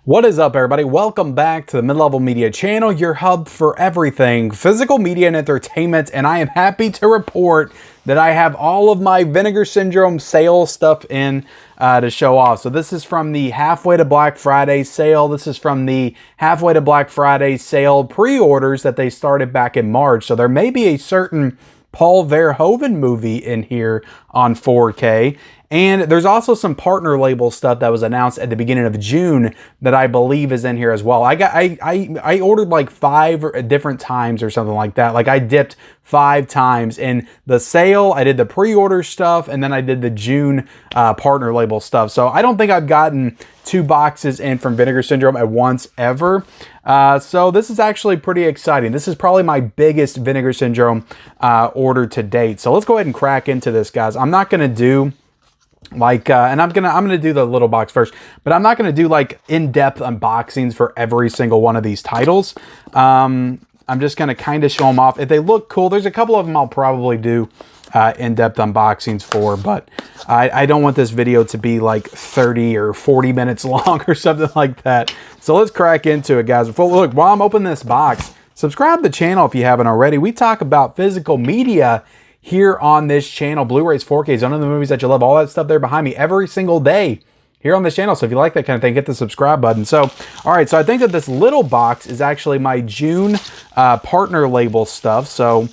What is up, everybody? Welcome back to the Mid-Level Media channel, your hub for everything physical media and entertainment, and I am happy to report that I have all of my Vinegar Syndrome Sale stuff in to show off. So this is from the Halfway to Black Friday sale. This is from the Halfway to Black Friday sale pre-orders that they started back in March. So there may be a certain Paul Verhoeven movie in here on 4K. And there's also some partner label stuff that was announced at the beginning of June that I believe is in here as well. I ordered like 5 different times or something like that. Like I dipped 5 times in the sale. I did the pre-order stuff, and then I did the June partner label stuff. So I don't think I've gotten 2 boxes in from Vinegar Syndrome at once ever. So this is actually pretty exciting. This is probably my biggest Vinegar Syndrome order to date. So let's go ahead and crack into this, guys. I'm not going to do like, and I'm gonna do the little box first, but I'm not gonna do like in-depth unboxings for every single one of these titles. I'm just gonna kind of show them off. If they look cool, there's a couple of them I'll probably do in-depth unboxings for, but I don't want this video to be like 30 or 40 minutes long or something like that. So let's crack into it, guys. Look, while I'm opening this box, subscribe to the channel if you haven't already. We talk about physical media here on this channel, Blu-rays, 4Ks, none of the movies that you love, all that stuff there behind me every single day here on this channel. So if you like that kind of thing, hit the subscribe button. So, all right, so I think that this little box is actually my June partner label stuff. So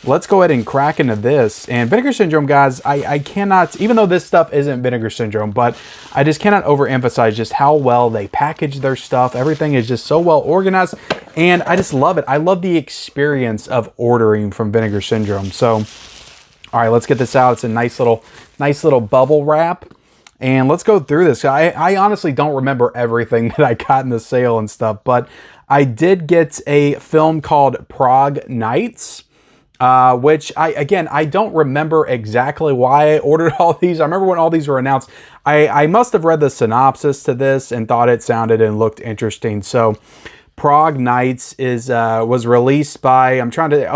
let's go ahead and crack into this. And Vinegar Syndrome, guys, I cannot, even though this stuff isn't Vinegar Syndrome, but I just cannot overemphasize just how well they package their stuff. Everything is just so well organized, and I just love it. I love the experience of ordering from Vinegar Syndrome. So, all right, let's get this out. It's a nice little bubble wrap. And let's go through this. I honestly don't remember everything that I got in the sale and stuff, but I did get a film called Prague Nights, which I don't remember exactly why I ordered all these. I remember when all these were announced. I must have read the synopsis to this and thought it sounded and looked interesting. So Prague Nights was released by,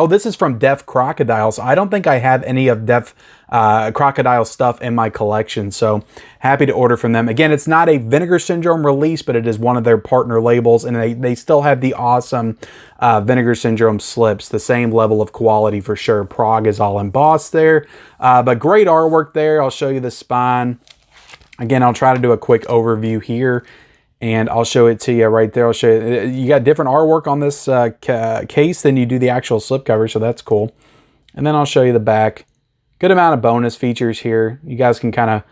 this is from Deaf Crocodile. So I don't think I have any of Deaf Crocodile stuff in my collection. So happy to order from them. Again, it's not a Vinegar Syndrome release, but it is one of their partner labels, and they still have the awesome Vinegar Syndrome slips, the same level of quality for sure. Prague is all embossed there, but great artwork there. I'll show you the spine. Again, I'll try to do a quick overview here, and I'll show it to you right there. I'll show you. You got different artwork on this case than you do the actual slipcover, so that's cool. And then I'll show you the back. Good amount of bonus features here. You guys can kind of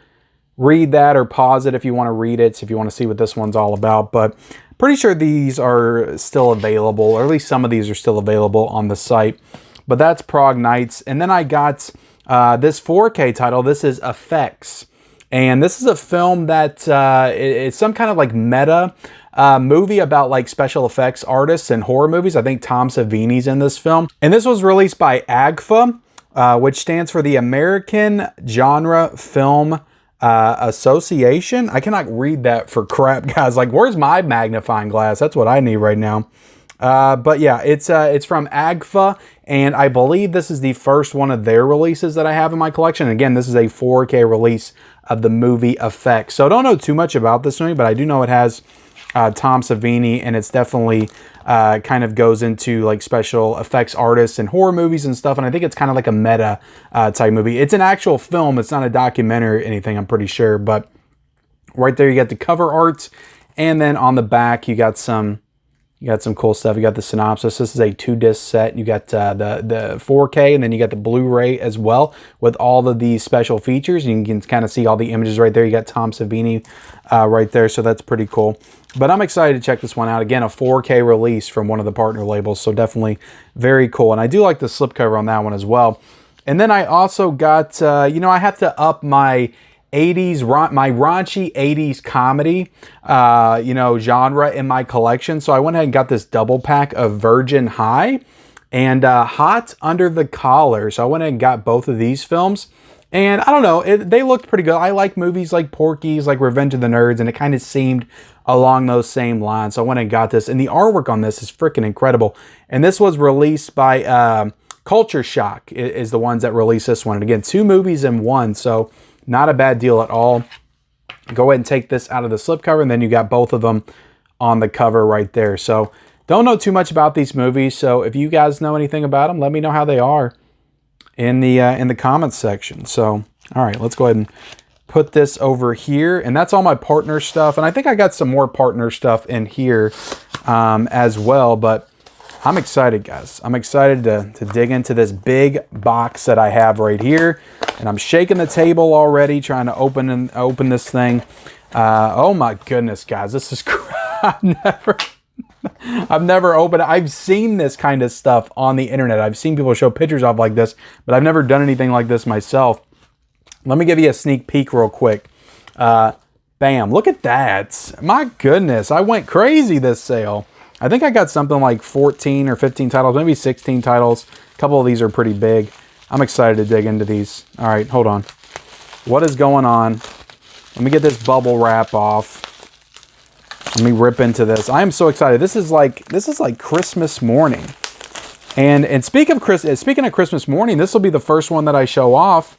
read that or pause it if you want to read it, if you want to see what this one's all about. But pretty sure these are still available, or at least some of these are still available on the site. But that's Prague Nights. And then I got this 4K title. This is Effects. And this is a film that it's some kind of like meta movie about like special effects artists and horror movies. I think Tom Savini's in this film. And this was released by AGFA, which stands for the American Genre Film Association. I cannot read that for crap, guys. Like, where's my magnifying glass? That's what I need right now. But yeah, it's from AGFA, and I believe this is the first one of their releases that I have in my collection. Again, this is a 4K release of the movie Effects. So I don't know too much about this movie, but I do know it has Tom Savini, and it's definitely kind of goes into like special effects artists and horror movies and stuff. And I think it's kind of like a meta type movie. It's an actual film. It's not a documentary or anything, I'm pretty sure. But right there, you got the cover art, and then on the back, you got some cool stuff. You got the synopsis. This is a 2-disc set. You got the 4K, and then you got the Blu-ray as well with all of these special features. You can kind of see all the images right there. You got Tom Savini right there, so that's pretty cool. But I'm excited to check this one out. Again, a 4K release from one of the partner labels, so definitely very cool. And I do like the slipcover on that one as well. And then I also got, I have to up my 80s, my raunchy 80s comedy, genre in my collection. So I went ahead and got this double pack of Virgin High and Hot Under the Collar. So I went ahead and got both of these films. And I don't know, they looked pretty good. I like movies like Porky's, like Revenge of the Nerds, and it kind of seemed along those same lines. So I went and got this. And the artwork on this is freaking incredible. And this was released by Culture Shock is the ones that released this one. And again, 2 movies in one. So not a bad deal at all. Go ahead and take this out of the slipcover, and then you got both of them on the cover right there. So don't know too much about these movies. So if you guys know anything about them, let me know how they are in the comments section. So, all right, let's go ahead and put this over here. And that's all my partner stuff. And I think I got some more partner stuff in here as well. But I'm excited, guys. I'm excited to dig into this big box that I have right here. And I'm shaking the table already, trying to open this thing. Oh my goodness, guys. This is I've never opened it. I've seen this kind of stuff on the internet. I've seen people show pictures of like this, but I've never done anything like this myself. Let me give you a sneak peek real quick. Bam, look at that. My goodness, I went crazy this sale. I think I got something like 14 or 15 titles, maybe 16 titles. A couple of these are pretty big. I'm excited to dig into these. All right, hold on. What is going on? Let me get this bubble wrap off. Let me rip into this. I am so excited. This is like Christmas morning. And speaking of Christmas morning, this will be the first one that I show off.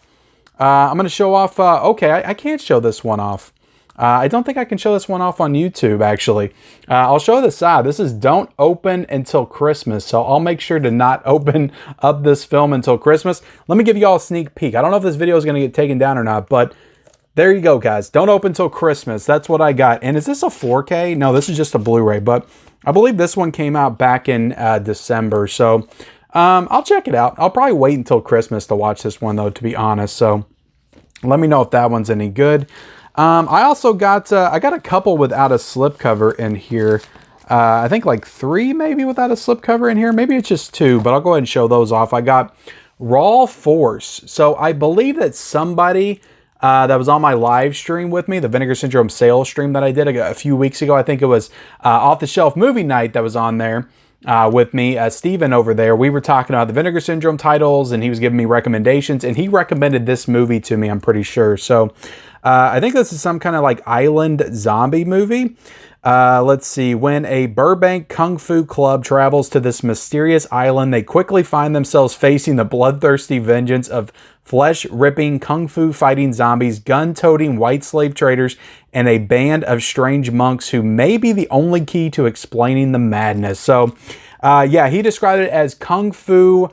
I'm going to show off. Okay, I can't show this one off. I don't think I can show this one off on YouTube, actually. I'll show the side. This is don't open until Christmas. So I'll make sure to not open up this film until Christmas. Let me give you all a sneak peek. I don't know if this video is going to get taken down or not, but there you go, guys. Don't open till Christmas. That's what I got. And is this a 4K? No, this is just a Blu-ray, but I believe this one came out back in December. So I'll check it out. I'll probably wait until Christmas to watch this one, though, to be honest. So let me know if that one's any good. I also got I got a couple without a slipcover in here. I think like 3 maybe without a slipcover in here. Maybe it's just 2, but I'll go ahead and show those off. I got Raw Force. So I believe that somebody that was on my live stream with me, the Vinegar Syndrome Sale stream that I did a few weeks ago. I think it was Off the Shelf Movie Night that was on there with me. Steven over there, we were talking about the Vinegar Syndrome titles, and he was giving me recommendations, and he recommended this movie to me, I'm pretty sure. So I think this is some kind of like island zombie movie. Let's see. When a Burbank Kung Fu club travels to this mysterious island, they quickly find themselves facing the bloodthirsty vengeance of flesh-ripping Kung Fu fighting zombies, gun-toting white slave traders, and a band of strange monks who may be the only key to explaining the madness. So, yeah, he described it as Kung Fu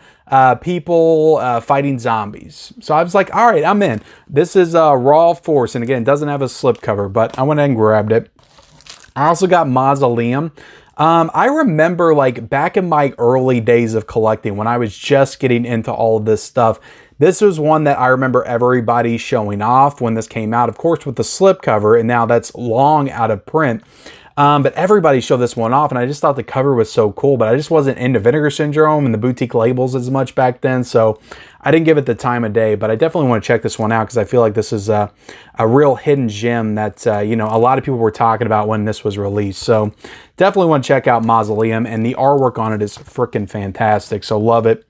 people fighting zombies. So I was like, all right, I'm in. This is Raw Force, and again, it doesn't have a slipcover, but I went and grabbed it. I also got Mausoleum. I remember like back in my early days of collecting, when I was just getting into all of this stuff, this was one that I remember everybody showing off when this came out, of course, with the slipcover, and now that's long out of print. But everybody showed this one off, and I just thought the cover was so cool, but I just wasn't into Vinegar Syndrome and the boutique labels as much back then, so I didn't give it the time of day, but I definitely want to check this one out because I feel like this is a real hidden gem that, you know, a lot of people were talking about when this was released. So definitely want to check out Mausoleum, and the artwork on it is freaking fantastic, so love it.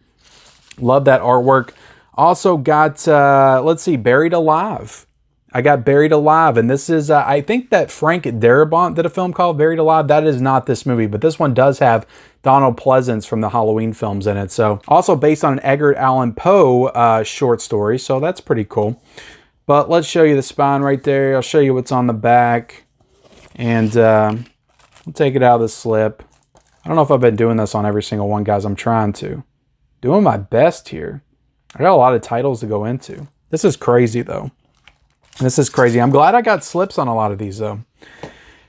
Love that artwork. Also got, let's see, Buried Alive. I got Buried Alive, and this is, I think that Frank Darabont did a film called Buried Alive. That is not this movie, but this one does have Donald Pleasance from the Halloween films in it. So also based on an Edgar Allan Poe short story, so that's pretty cool. But let's show you the spine right there. I'll show you what's on the back, and I'll take it out of the slip. I don't know if I've been doing this on every single one, guys. I'm trying to. Doing my best here. I got a lot of titles to go into. This is crazy, though. This is crazy. I'm glad I got slips on a lot of these, though.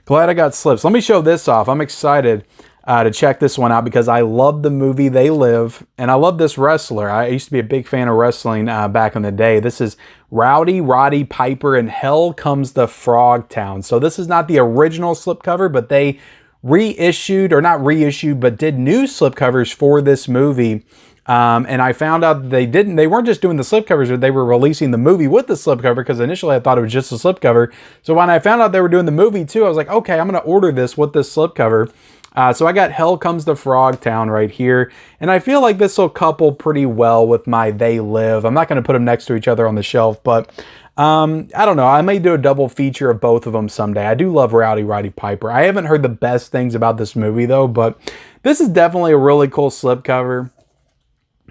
Glad I got slips. Let me show this off. I'm excited to check this one out because I love the movie They Live, and I love this wrestler. I used to be a big fan of wrestling back in the day. This is Rowdy Roddy Piper in Hell Comes the Frog Town. So this is not the original slipcover, but they reissued, or not reissued, but did new slipcovers for this movie. And I found out that they weren't just doing the slipcovers, but they were releasing the movie with the slipcover, because initially I thought it was just a slipcover. So when I found out they were doing the movie too, I was like, okay, I'm going to order this with this slipcover. So I got Hell Comes the Frog Town right here. And I feel like this will couple pretty well with my They Live. I'm not going to put them next to each other on the shelf, but I don't know. I may do a double feature of both of them someday. I do love Rowdy Roddy Piper. I haven't heard the best things about this movie though, but this is definitely a really cool slipcover.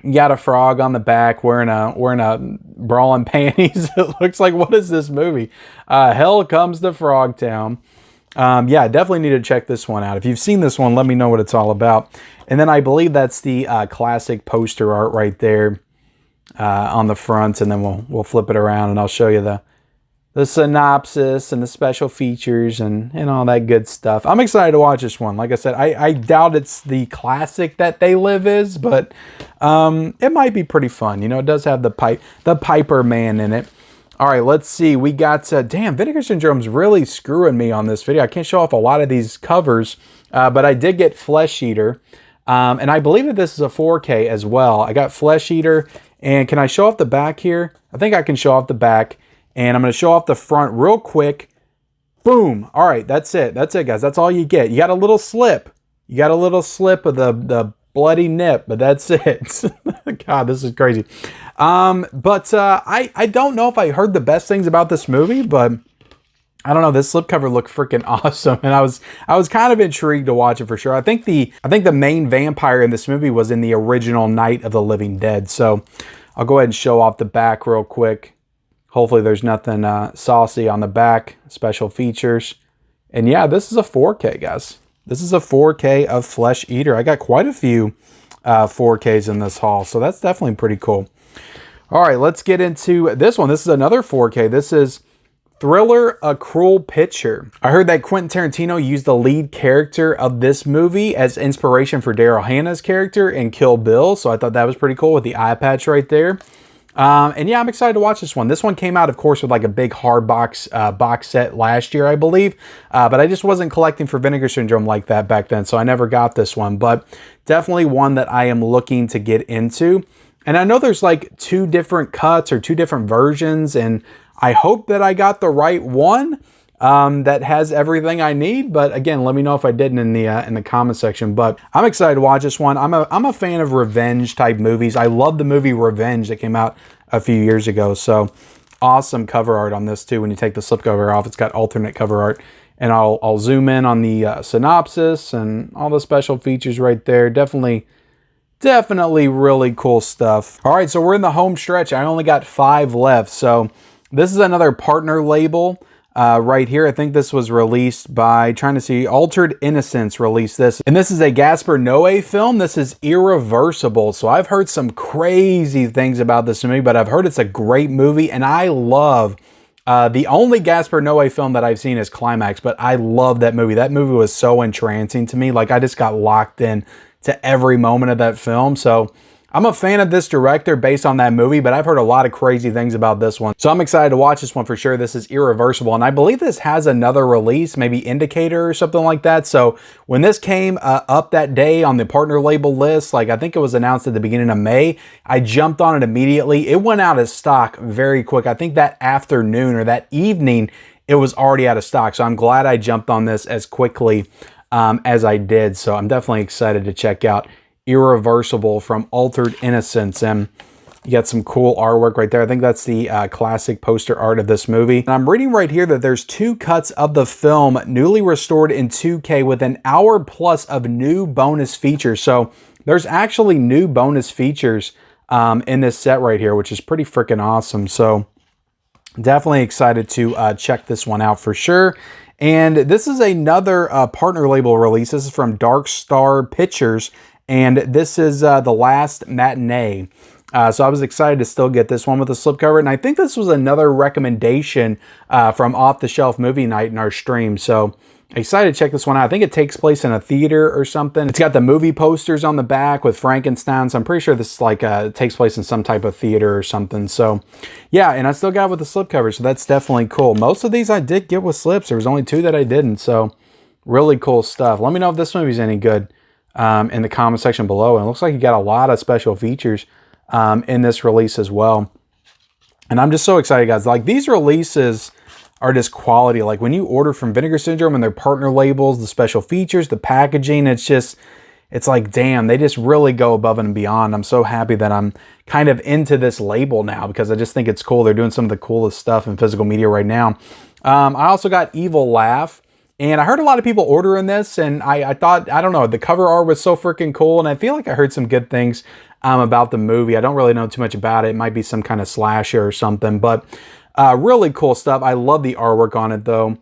You got a frog on the back wearing a brawling panties. It looks like, what is this movie? Hell Comes to Frog Town. Yeah, I definitely need to check this one out. If you've seen this one, let me know what it's all about. And then I believe that's the classic poster art right there on the front. And then we'll flip it around and I'll show you the synopsis and the special features and all that good stuff. I'm excited to watch this one. Like I said, I doubt it's the classic that They Live is, but it might be pretty fun. You know, it does have the Piper Man in it. All right, let's see. We got, damn, Vinegar Syndrome's really screwing me on this video. I can't show off a lot of these covers, but I did get Flesh Eater. And I believe that this is a 4K as well. I got Flesh Eater, and can I show off the back here? I think I can show off the back, and I'm going to show off the front real quick. Boom. All right, that's it. That's it, guys. That's all you get. You got a little slip. You got a little slip of the bloody nip, but that's it. God, this is crazy. I don't know if I heard the best things about this movie, but I don't know. This slipcover looked freaking awesome, and I was kind of intrigued to watch it for sure. I think the main vampire in this movie was in the original Night of the Living Dead. So I'll go ahead and show off the back real quick. Hopefully there's nothing saucy on the back. Special features, and yeah, this is a 4K, guys. This is a 4K of Flesh Eater. I got quite a few 4Ks in this haul, so that's definitely pretty cool. All right, let's get into this one. This is another 4K. This is Thriller, A Cruel Picture. I heard that Quentin Tarantino used the lead character of this movie as inspiration for Daryl Hannah's character in Kill Bill, so I thought that was pretty cool with the eye patch right there. And yeah, I'm excited to watch this one. This one came out, of course, with like a big hard box set last year, I believe. But I just wasn't collecting for Vinegar Syndrome like that back then, so I never got this one. But definitely one that I am looking to get into. And I know there's like 2 different cuts or 2 different versions, and I hope that I got the right one that has everything I need. But again, let me know if I didn't in the comment section. But I'm excited to watch this one. I'm a fan of revenge type movies. I love the movie Revenge that came out a few years ago. So awesome cover art on this too. When you take the slipcover off, it's got alternate cover art. And I'll zoom in on the synopsis and all the special features right there. Definitely really cool stuff. All right, so we're in the home stretch. I only got 5 left. So this is another partner label right here. I think this was released by, trying to see, Altered Innocence released this. And this is a Gaspar Noé film. This is Irreversible. So I've heard some crazy things about this movie, but I've heard it's a great movie. And I love, the only Gaspar Noé film that I've seen is Climax, but I love that movie. That movie was so entrancing to me. Like, I just got locked in to every moment of that film. So I'm a fan of this director based on that movie, but I've heard a lot of crazy things about this one. So I'm excited to watch this one for sure. This is Irreversible, and I believe this has another release, maybe Indicator or something like that. So when this came up that day on the partner label list, like I think it was announced at the beginning of May, I jumped on it immediately. It went out of stock very quick. I think that afternoon or that evening, it was already out of stock. So I'm glad I jumped on this as quickly as I did. So I'm definitely excited to check out Irreversible from Altered Innocence. And you got some cool artwork right there. I think that's the classic poster art of this movie. And I'm reading right here that there's 2 cuts of the film newly restored in 2K with an hour plus of new bonus features. So there's actually new bonus features in this set right here, which is pretty freaking awesome. So definitely excited to check this one out for sure. And this is another partner label release. This is from Dark Star Pictures, and this is The Last Matinee. So I was excited to still get this one with a slipcover, and I think this was another recommendation from Off the Shelf Movie Night in our stream. So excited to check this one out. I think it takes place in a theater or something. It's got the movie posters on the back with Frankenstein, so I'm pretty sure this like takes place in some type of theater or something. So yeah, and I still got it with the slipcover, so that's definitely cool. Most of these I did get with slips. There was only 2 that I didn't, so really cool stuff. Let me know if this movie's any good in the comment section below. And it looks like you got a lot of special features in this release as well. And I'm just so excited, guys. Like, these releases are just quality. Like, when you order from Vinegar Syndrome and their partner labels, the special features, the packaging, it's like, damn, they just really go above and beyond. I'm so happy that I'm kind of into this label now, because I just think it's cool. They're doing some of the coolest stuff in physical media right now. I also got Evil Laugh, and I heard a lot of people ordering this, and I thought, I don't know, the cover art was so freaking cool, and I feel like I heard some good things about the movie. I don't really know too much about it. It might be some kind of slasher or something, but really cool stuff. I love the artwork on it, though.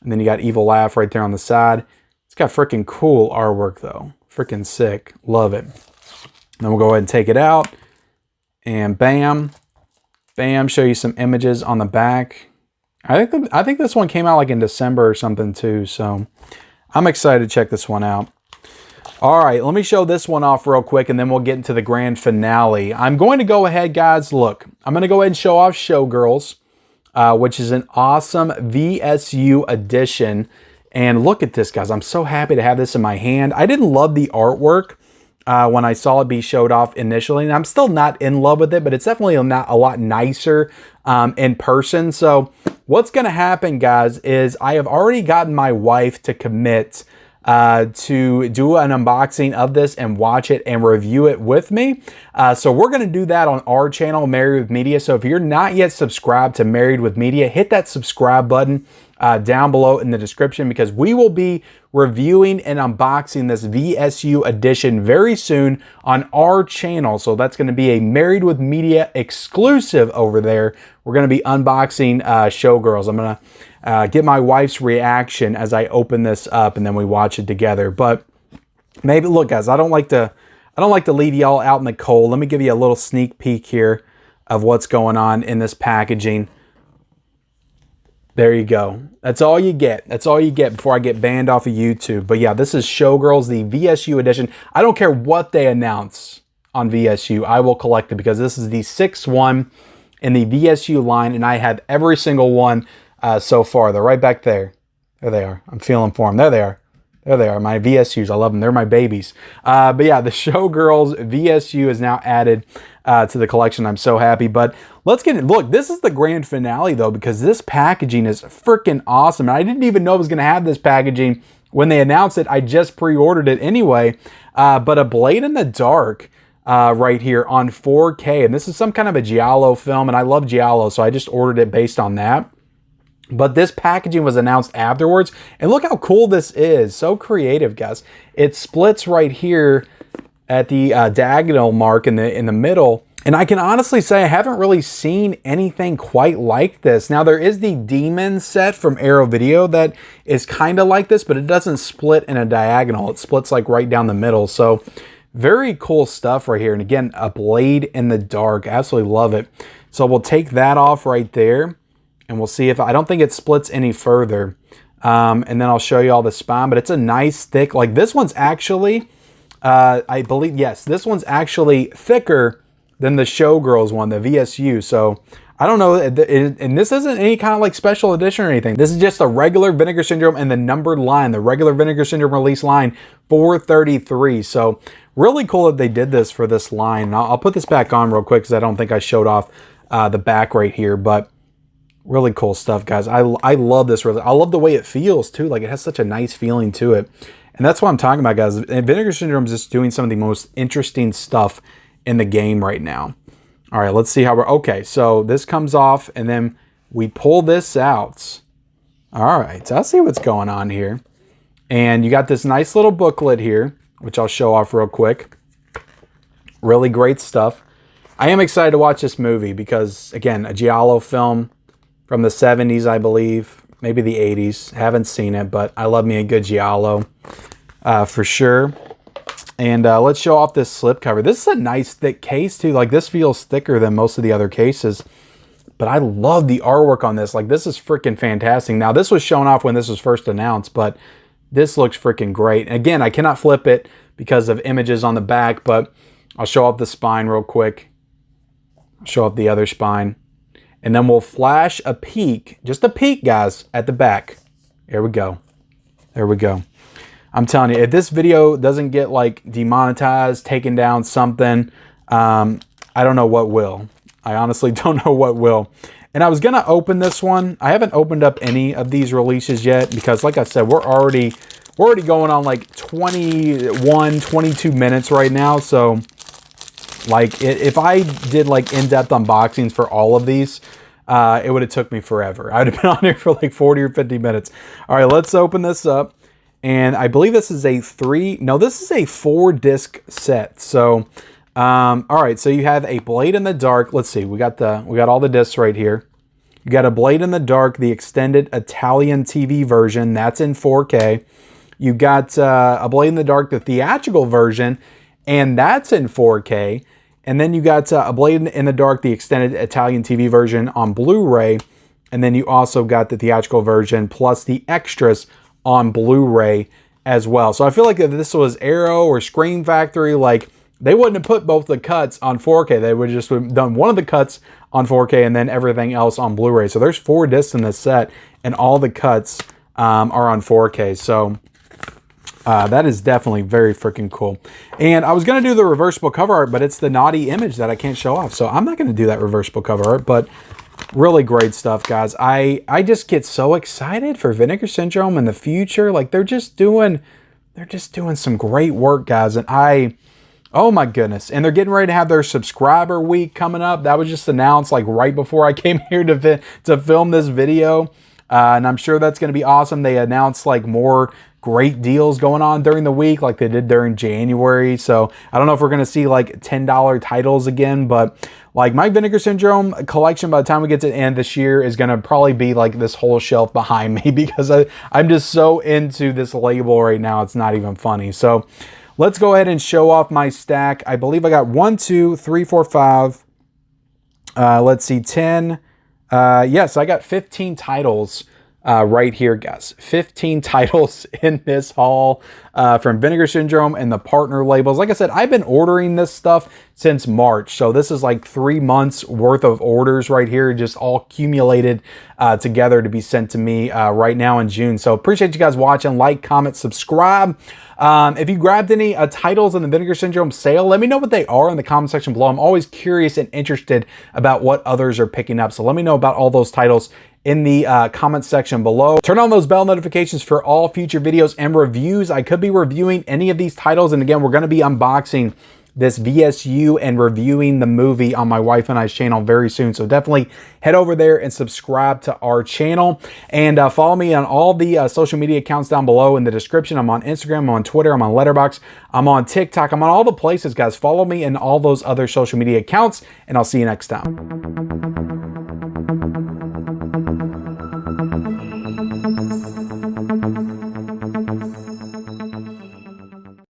And then you got Evil Laugh right there on the side. It's got freaking cool artwork though. Freaking sick. Love it. Then we'll go ahead and take it out. And bam. Bam. Show you some images on the back. I think this one came out like in December or something too. So I'm excited to check this one out. All right, let me show this one off real quick and then we'll get into the grand finale. I'm going to go ahead, guys. Look, I'm going to go ahead and show off Showgirls, which is an awesome VSU edition. And look at this, guys. I'm so happy to have this in my hand. I didn't love the artwork when I saw it be showed off initially. And I'm still not in love with it, but it's definitely not a lot nicer in person. So what's going to happen, guys, is I have already gotten my wife to commit to do an unboxing of this and watch it and review it with me. So we're going to do that on our channel, Married with Media. So if you're not yet subscribed to Married with Media, hit that subscribe button down below in the description, because we will be reviewing and unboxing this VSU edition very soon on our channel. So that's going to be a Married with Media exclusive over there. We're going to be unboxing Showgirls. I'm going to get my wife's reaction as I open this up and then we watch it together. But maybe, look, guys, I don't like to leave y'all out in the cold. Let me give you a little sneak peek here of what's going on in this packaging. There you go. That's all you get. That's all you get before I get banned off of YouTube. But yeah, this is Showgirls, the VSU edition. I don't care what they announce on VSU. I will collect it because this is the 6th one in the VSU line, and I have every single one so far. They're right back there. There they are. I'm feeling for them. There they are. There they are. My VSUs. I love them. They're my babies. But yeah, the Showgirls VSU is now added to the collection. I'm so happy. But let's get it. Look, this is the grand finale though, because this packaging is freaking awesome. And I didn't even know it was going to have this packaging when they announced it. I just pre-ordered it anyway. But a Blade in the Dark right here on 4K. And this is some kind of a Giallo film. And I love Giallo, so I just ordered it based on that. But this packaging was announced afterwards. And look how cool this is. So creative, guys. It splits right here at the diagonal mark in the middle. And I can honestly say I haven't really seen anything quite like this. Now, there is the Demon set from Arrow Video that is kind of like this, but it doesn't split in a diagonal. It splits like right down the middle. So very cool stuff right here. And again, a Blade in the Dark. Absolutely love it. So we'll take that off right there. And we'll see if, I don't think it splits any further. And then I'll show you all the spine. But it's a nice thick, like this one's actually, I believe, yes, this one's actually thicker than the Showgirls one, the VSU. So I don't know, and this isn't any kind of like special edition or anything. This is just a regular Vinegar Syndrome and the numbered line, the regular Vinegar Syndrome release line 433. So really cool that they did this for this line. And I'll put this back on real quick because I don't think I showed off the back right here, but really cool stuff, guys. I love this. I love the way it feels too. Like it has such a nice feeling to it. And that's what I'm talking about, guys. And Vinegar Syndrome is just doing some of the most interesting stuff in the game right now. All right, let's see how we're, okay. So this comes off and then we pull this out. All right, so I'll see what's going on here. And you got this nice little booklet here, which I'll show off real quick. Really great stuff. I am excited to watch this movie because, again, a Giallo film from the 70s, I believe, maybe the 80s. Haven't seen it, but I love me a good Giallo for sure. And let's show off this slipcover. This is a nice thick case too. Like this feels thicker than most of the other cases. But I love the artwork on this. Like this is freaking fantastic. Now this was shown off when this was first announced, but this looks freaking great. And again, I cannot flip it because of images on the back, but I'll show off the spine real quick. Show off the other spine. And then we'll flash a peek, just a peek, guys, at the back. There we go. There we go. I'm telling you, if this video doesn't get like demonetized, taken down something, I don't know what will. I honestly don't know what will. And I was going to open this one. I haven't opened up any of these releases yet because, like I said, we're already going on like 21, 22 minutes right now. So like if I did like in-depth unboxings for all of these, it would have took me forever. I would have been on here for like 40 or 50 minutes. All right, let's open this up. And I believe this is a 4-disc set. So, all right, so you have a Blade in the Dark. Let's see, we got all the discs right here. You got A Blade in the Dark, the extended Italian TV version. That's in 4K. You got A Blade in the Dark, the theatrical version, and that's in 4K. And then you got A Blade in the Dark, the extended Italian TV version on Blu-ray. And then you also got the theatrical version plus the extras on Blu-ray as well. So I feel like if this was Arrow or Scream Factory, like, they wouldn't have put both the cuts on 4K. They would have just done one of the cuts on 4K and then everything else on Blu-ray. So there's 4 discs in this set, and all the cuts are on 4K. So that is definitely very freaking cool. And I was going to do the reversible cover art, but it's the naughty image that I can't show off. So I'm not going to do that reversible cover art, but really great stuff, guys. I just get so excited for Vinegar Syndrome in the future. Like, they're just doing some great work, guys. And oh my goodness. And they're getting ready to have their subscriber week coming up. That was just announced like right before I came here to film this video. And I'm sure that's going to be awesome. They announced like more great deals going on during the week like they did during January. So I don't know if we're going to see like $10 titles again, but like my Vinegar Syndrome collection by the time we get to the end this year is going to probably be like this whole shelf behind me because I'm just so into this label right now. It's not even funny. So let's go ahead and show off my stack. I believe I got 1, 2, 3, 4, 5. Let's see, 10. Yes, I got 15 titles right here, guys. 15 titles in this haul from Vinegar Syndrome and the partner labels. Like I said, I've been ordering this stuff since March. So this is like 3 months worth of orders right here, just all accumulated together to be sent to me right now in June. So appreciate you guys watching. Like, comment, subscribe. If you grabbed any titles in the Vinegar Syndrome sale, let me know what they are in the comment section below. I'm always curious and interested about what others are picking up. So let me know about all those titles in the comment section below. Turn on those bell notifications for all future videos and reviews. I could be reviewing any of these titles. And again, we're going to be unboxing this VSU and reviewing the movie on my wife and I's channel very soon. So definitely head over there and subscribe to our channel, and follow me on all the social media accounts down below in the description. I'm on Instagram, I'm on Twitter, I'm on Letterboxd, I'm on TikTok, I'm on all the places, guys. Follow me in all those other social media accounts, and I'll see you next time.